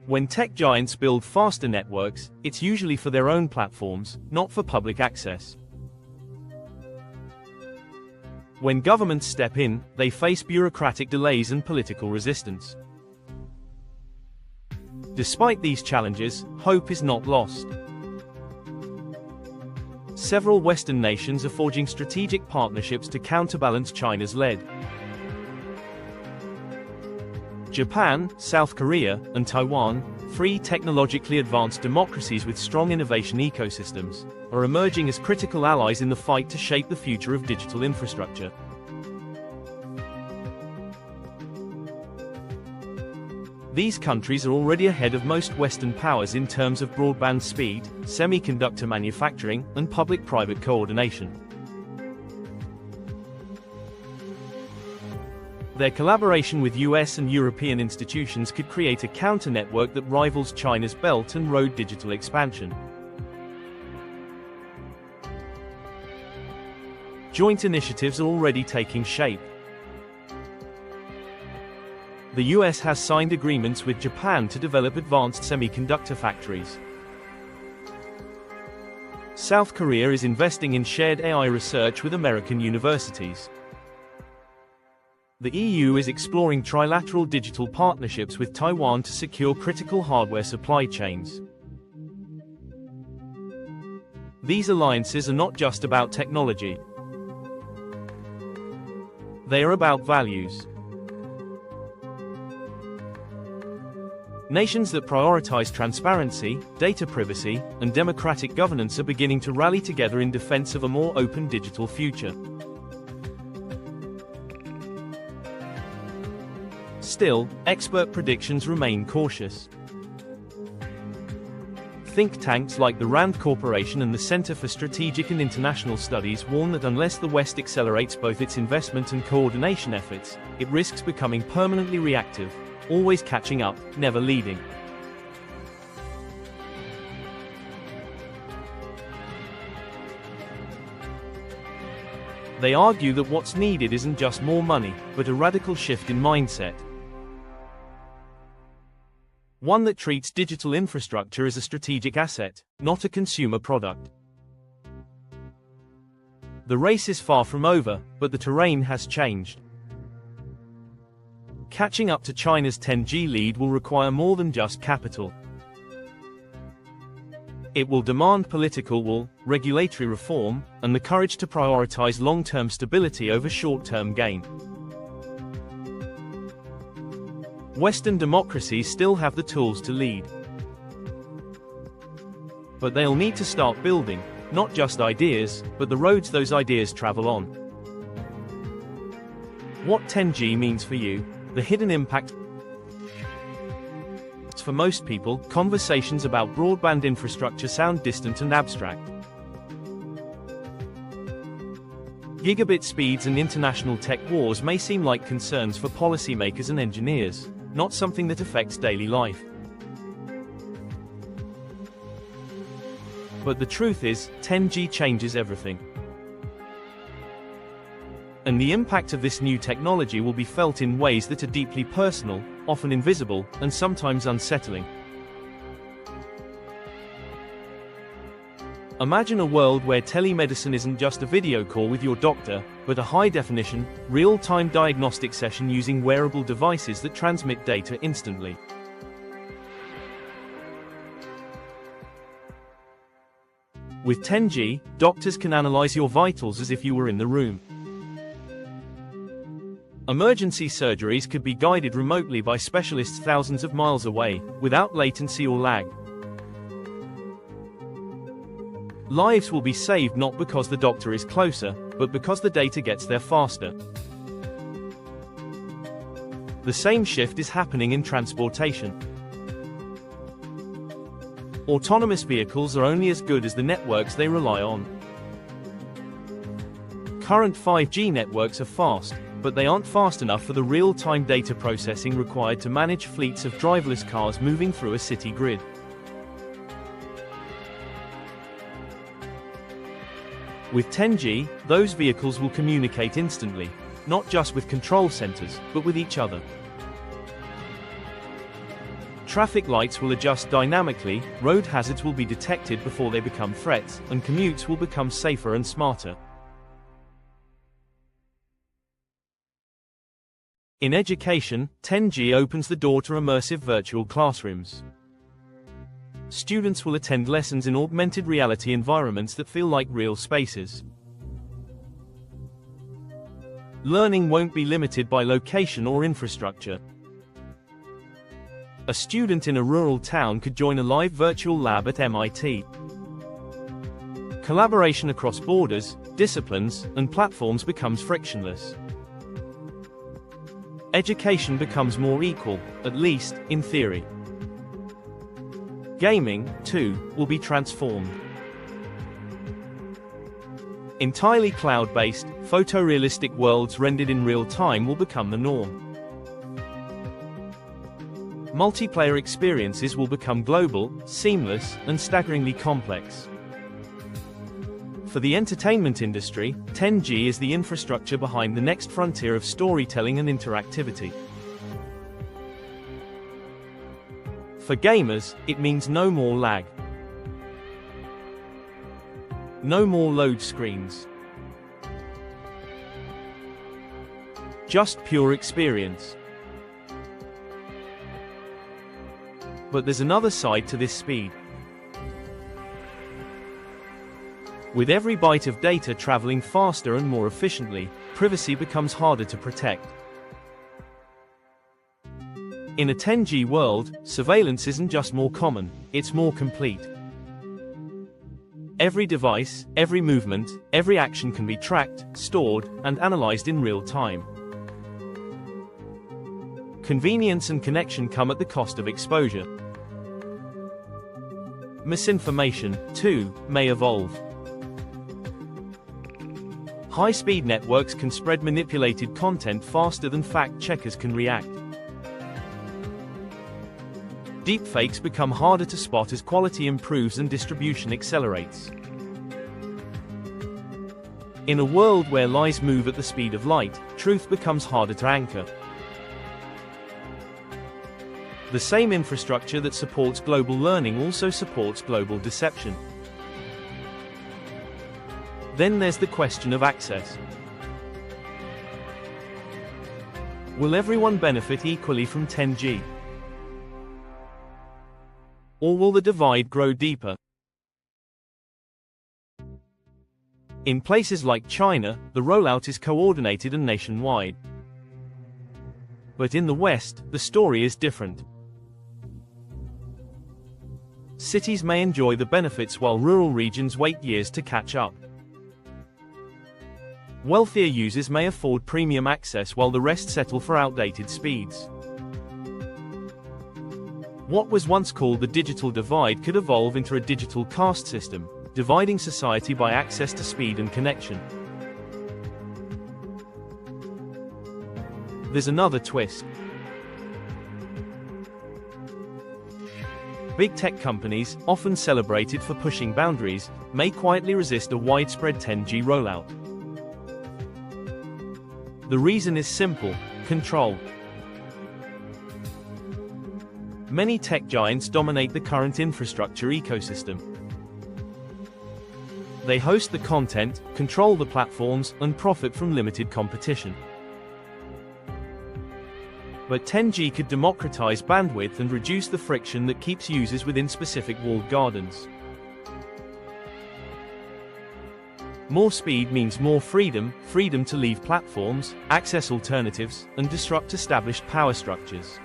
When tech giants build faster networks, it's usually for their own platforms, not for public access. When governments step in, they face bureaucratic delays and political resistance. Despite these challenges, hope is not lost. Several Western nations are forging strategic partnerships to counterbalance China's lead. Japan, South Korea, and Taiwan, three technologically advanced democracies with strong innovation ecosystems, are emerging as critical allies in the fight to shape the future of digital infrastructure. These countries are already ahead of most Western powers in terms of broadband speed, semiconductor manufacturing, and public-private coordination. Their collaboration with US and European institutions could create a counter-network that rivals China's Belt and Road digital expansion. Joint initiatives are already taking shape. The US has signed agreements with Japan to develop advanced semiconductor factories. South Korea is investing in shared AI research with American universities. The EU is exploring trilateral digital partnerships with Taiwan to secure critical hardware supply chains. These alliances are not just about technology. They are about values. Nations that prioritize transparency, data privacy, and democratic governance are beginning to rally together in defense of a more open digital future. Still, expert predictions remain cautious. Think tanks like the RAND Corporation and the Center for Strategic and International Studies warn that unless the West accelerates both its investment and coordination efforts, it risks becoming permanently reactive, always catching up, never leading. They argue that what's needed isn't just more money, but a radical shift in mindset. One that treats digital infrastructure as a strategic asset, not a consumer product. The race is far from over, but the terrain has changed. Catching up to China's 10G lead will require more than just capital. It will demand political will, regulatory reform, and the courage to prioritize long-term stability over short-term gain. Western democracies still have the tools to lead. But they'll need to start building, not just ideas, but the roads those ideas travel on. What 10G means for you, the hidden impact. For most people, conversations about broadband infrastructure sound distant and abstract. Gigabit speeds and international tech wars may seem like concerns for policymakers and engineers, not something that affects daily life. But the truth is, 10G changes everything. And the impact of this new technology will be felt in ways that are deeply personal, often invisible, and sometimes unsettling. Imagine a world where telemedicine isn't just a video call with your doctor, but a high-definition, real-time diagnostic session using wearable devices that transmit data instantly. With 10G, doctors can analyze your vitals as if you were in the room. Emergency surgeries could be guided remotely by specialists thousands of miles away, without latency or lag. Lives will be saved not because the doctor is closer, but because the data gets there faster. The same shift is happening in transportation. Autonomous vehicles are only as good as the networks they rely on. Current 5G networks are fast, but they aren't fast enough for the real-time data processing required to manage fleets of driverless cars moving through a city grid. With 10G, those vehicles will communicate instantly, not just with control centers, but with each other. Traffic lights will adjust dynamically, road hazards will be detected before they become threats, and commutes will become safer and smarter. In education, 10G opens the door to immersive virtual classrooms. Students will attend lessons in augmented reality environments that feel like real spaces. Learning won't be limited by location or infrastructure. A student in a rural town could join a live virtual lab at MIT. Collaboration across borders, disciplines, and platforms becomes frictionless. Education becomes more equal, at least, in theory. Gaming, too, will be transformed. Entirely cloud-based, photorealistic worlds rendered in real time will become the norm. Multiplayer experiences will become global, seamless, and staggeringly complex. For the entertainment industry, 10G is the infrastructure behind the next frontier of storytelling and interactivity. For gamers, it means no more lag. No more load screens. Just pure experience. But there's another side to this speed. With every byte of data traveling faster and more efficiently, privacy becomes harder to protect. In a 10G world, surveillance isn't just more common, it's more complete. Every device, every movement, every action can be tracked, stored, and analyzed in real time. Convenience and connection come at the cost of exposure. Misinformation, too, may evolve. High-speed networks can spread manipulated content faster than fact-checkers can react. Deepfakes become harder to spot as quality improves and distribution accelerates. In a world where lies move at the speed of light, truth becomes harder to anchor. The same infrastructure that supports global learning also supports global deception. Then there's the question of access. Will everyone benefit equally from 10G? Or will the divide grow deeper? In places like China, the rollout is coordinated and nationwide. But in the West, the story is different. Cities may enjoy the benefits while rural regions wait years to catch up. Wealthier users may afford premium access while the rest settle for outdated speeds. What was once called the digital divide could evolve into a digital caste system, dividing society by access to speed and connection. There's another twist. Big tech companies, often celebrated for pushing boundaries, may quietly resist a widespread 10G rollout. The reason is simple: control. Many tech giants dominate the current infrastructure ecosystem. They host the content, control the platforms, and profit from limited competition. But 10G could democratize bandwidth and reduce the friction that keeps users within specific walled gardens. More speed means more freedom, freedom to leave platforms, access alternatives, and disrupt established power structures.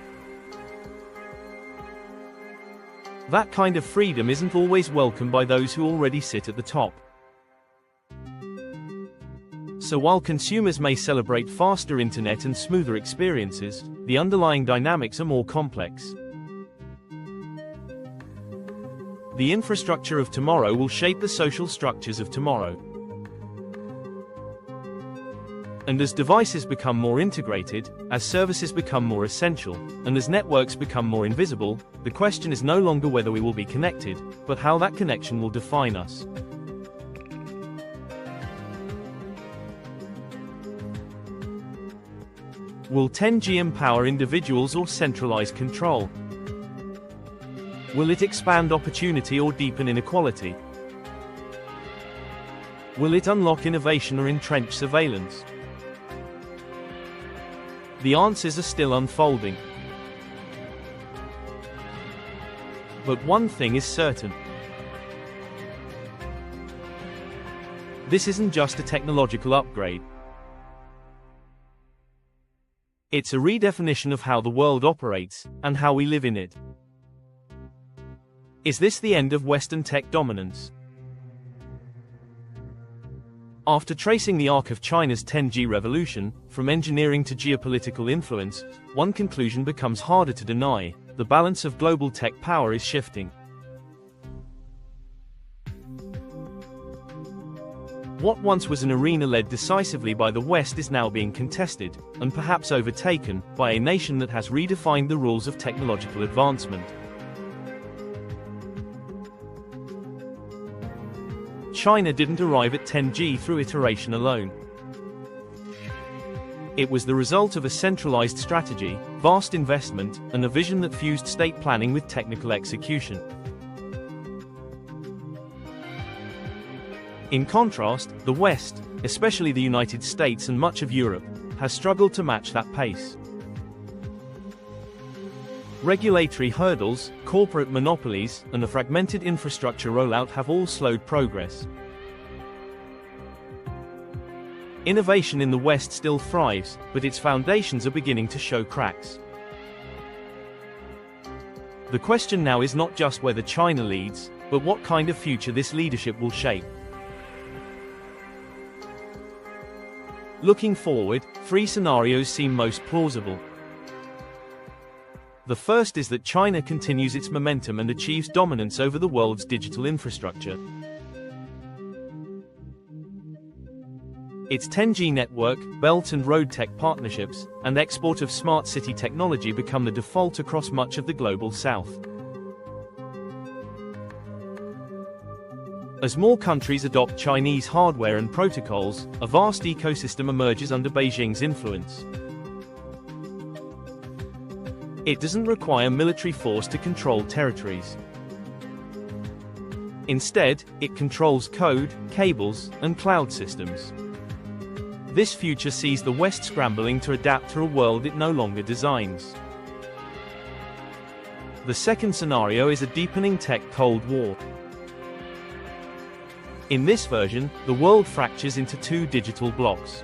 That kind of freedom isn't always welcomed by those who already sit at the top. So while consumers may celebrate faster internet and smoother experiences, the underlying dynamics are more complex. The infrastructure of tomorrow will shape the social structures of tomorrow. And as devices become more integrated, as services become more essential, and as networks become more invisible, the question is no longer whether we will be connected, but how that connection will define us. Will 10G empower individuals or centralize control? Will it expand opportunity or deepen inequality? Will it unlock innovation or entrench surveillance? The answers are still unfolding. But one thing is certain. This isn't just a technological upgrade. It's a redefinition of how the world operates, and how we live in it. Is this the end of Western tech dominance? After tracing the arc of China's 10G revolution, from engineering to geopolitical influence, one conclusion becomes harder to deny: the balance of global tech power is shifting. What once was an arena led decisively by the West is now being contested, and perhaps overtaken, by a nation that has redefined the rules of technological advancement. China didn't arrive at 10G through iteration alone. It was the result of a centralized strategy, vast investment, and a vision that fused state planning with technical execution. In contrast, the West, especially the United States and much of Europe, has struggled to match that pace. Regulatory hurdles, corporate monopolies, and a fragmented infrastructure rollout have all slowed progress. Innovation in the West still thrives, but its foundations are beginning to show cracks. The question now is not just whether China leads, but what kind of future this leadership will shape. Looking forward, three scenarios seem most plausible. The first is that China continues its momentum and achieves dominance over the world's digital infrastructure. Its 10G network, Belt and Road tech partnerships, and export of smart city technology become the default across much of the global south. As more countries adopt Chinese hardware and protocols, a vast ecosystem emerges under Beijing's influence. It doesn't require military force to control territories. Instead, it controls code, cables, and cloud systems. This future sees the West scrambling to adapt to a world it no longer designs. The second scenario is a deepening tech Cold War. In this version, the world fractures into two digital blocks.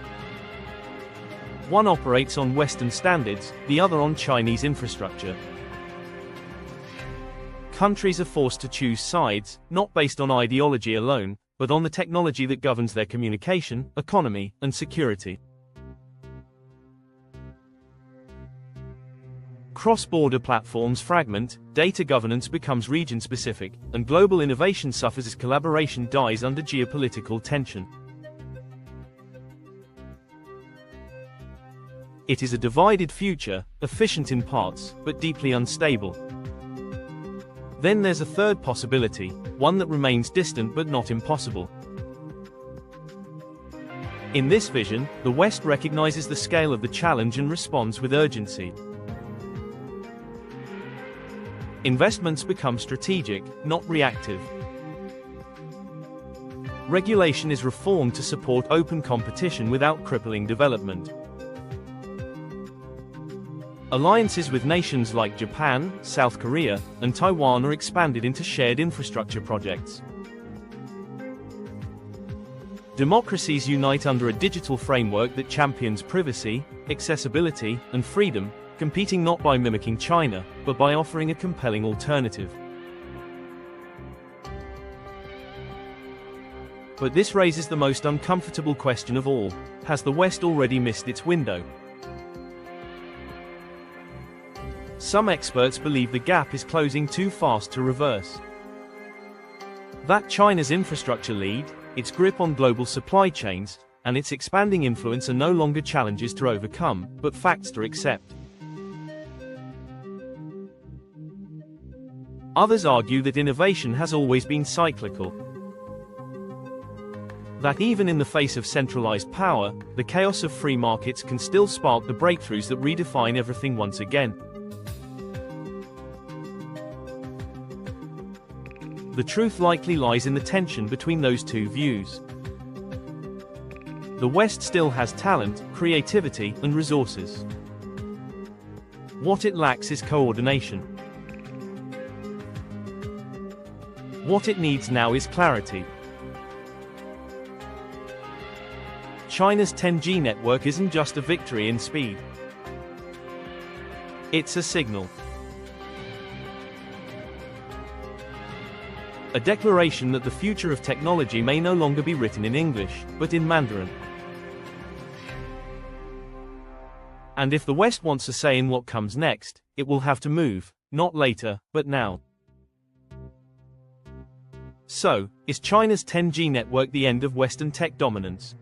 One operates on Western standards, the other on Chinese infrastructure. Countries are forced to choose sides, not based on ideology alone, but on the technology that governs their communication, economy, and security. Cross-border platforms fragment, data governance becomes region-specific, and global innovation suffers as collaboration dies under geopolitical tension. It is a divided future, efficient in parts, but deeply unstable. Then there's a third possibility, one that remains distant but not impossible. In this vision, the West recognizes the scale of the challenge and responds with urgency. Investments become strategic, not reactive. Regulation is reformed to support open competition without crippling development. Alliances with nations like Japan, South Korea, and Taiwan are expanded into shared infrastructure projects. Democracies unite under a digital framework that champions privacy, accessibility, and freedom, competing not by mimicking China, but by offering a compelling alternative. But this raises the most uncomfortable question of all: has the West already missed its window? Some experts believe the gap is closing too fast to reverse. That China's infrastructure lead, its grip on global supply chains, and its expanding influence are no longer challenges to overcome, but facts to accept. Others argue that innovation has always been cyclical. That even in the face of centralized power, the chaos of free markets can still spark the breakthroughs that redefine everything once again. The truth likely lies in the tension between those two views. The West still has talent, creativity, and resources. What it lacks is coordination. What it needs now is clarity. China's 10G network isn't just a victory in speed. It's a signal. A declaration that the future of technology may no longer be written in English, but in Mandarin. And if the West wants a say in what comes next, it will have to move, not later, but now. So, is China's 10G network the end of Western tech dominance?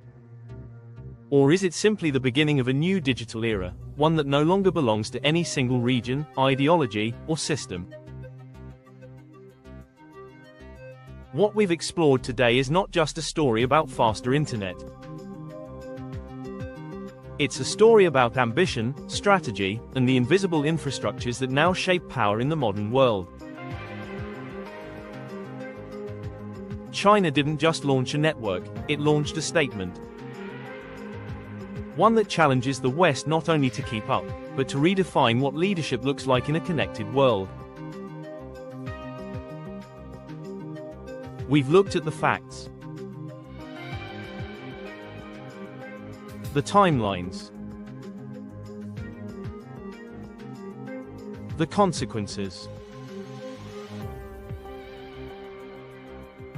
Or is it simply the beginning of a new digital era, one that no longer belongs to any single region, ideology, or system? What we've explored today is not just a story about faster internet. It's a story about ambition, strategy, and the invisible infrastructures that now shape power in the modern world. China didn't just launch a network, it launched a statement. One that challenges the West not only to keep up, but to redefine what leadership looks like in a connected world. We've looked at the facts, the timelines, the consequences.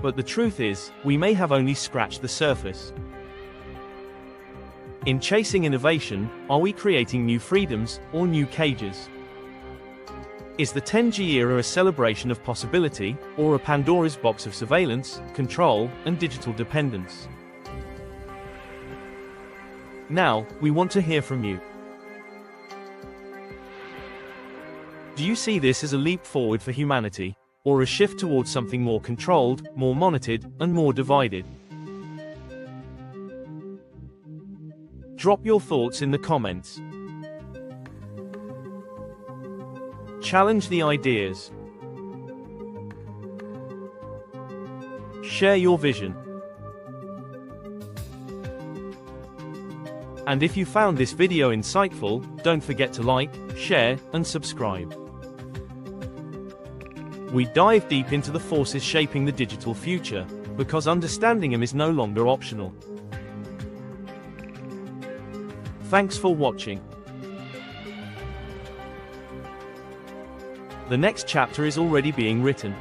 But the truth is, we may have only scratched the surface. In chasing innovation, are we creating new freedoms, or new cages? Is the 10G era a celebration of possibility, or a Pandora's box of surveillance, control, and digital dependence? Now, we want to hear from you. Do you see this as a leap forward for humanity, or a shift towards something more controlled, more monitored, and more divided? Drop your thoughts in the comments. Challenge the ideas. Share your vision. And if you found this video insightful, don't forget to like, share, and subscribe. We dive deep into the forces shaping the digital future, because understanding him is no longer optional. Thanks for watching. The next chapter is already being written.